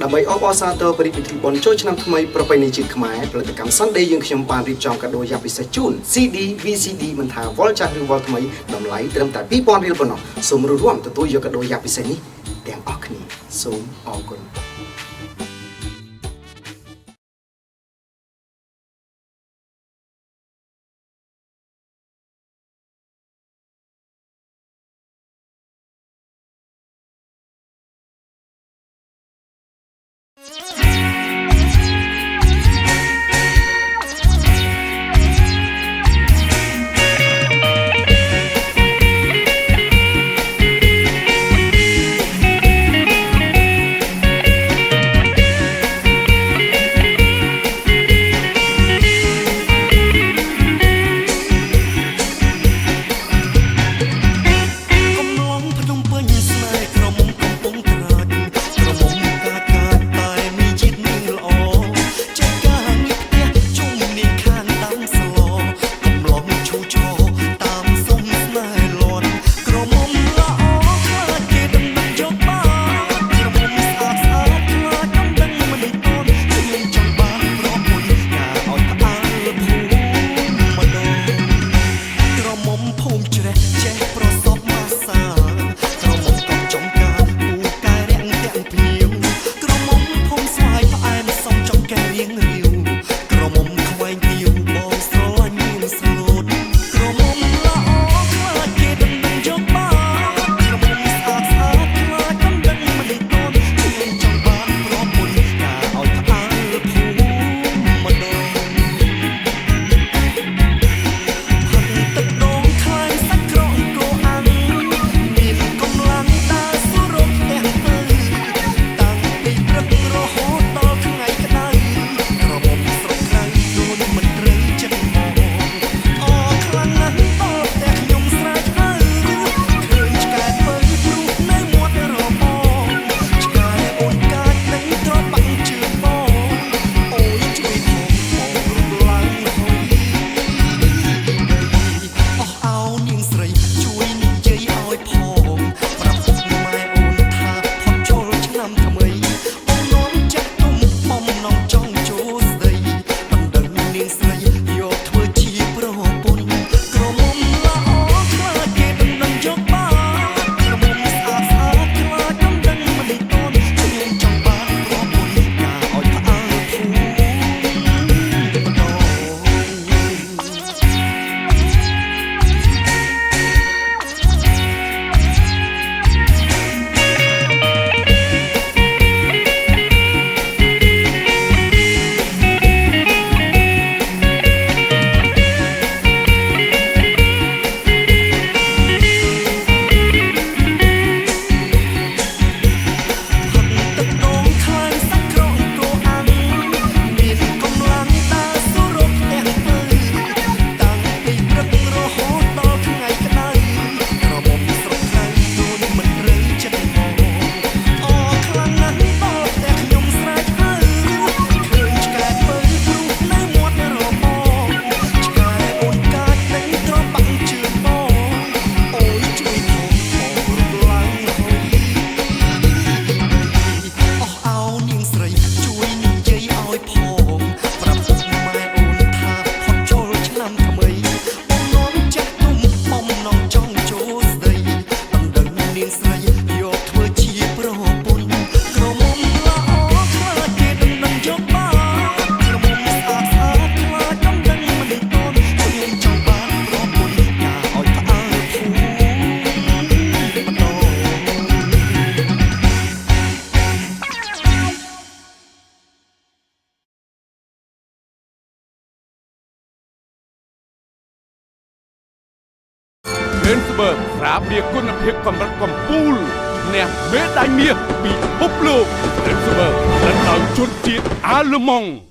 ដើម្បីអបអរសាទរពិធីបុណ្យចូលឆ្នាំថ្មីប្រពៃណីជាតិខ្មែរផលិតកម្ម Sunday យើងខ្ញុំបានរៀបចំកាដូយ៉ាងពិសេសជូន CD VCD មិនថាវល់ចាស់ឬវល់ថ្មីតម្លៃត្រឹមតែ2000រៀលប៉ុណ្ណោះសូមរួមទទួលយកកាដូយ៉ាងពិសេសនេះទាំងអស់គ្នាសូមអរគុណLensberg ក្រាបបៀគុណភាពកម្រិតកំពូលអ្នកមេដាយមាសពិភពលោក Lensberg ដណ្ដើមជន់ជាតិអាល្លឺម៉ង់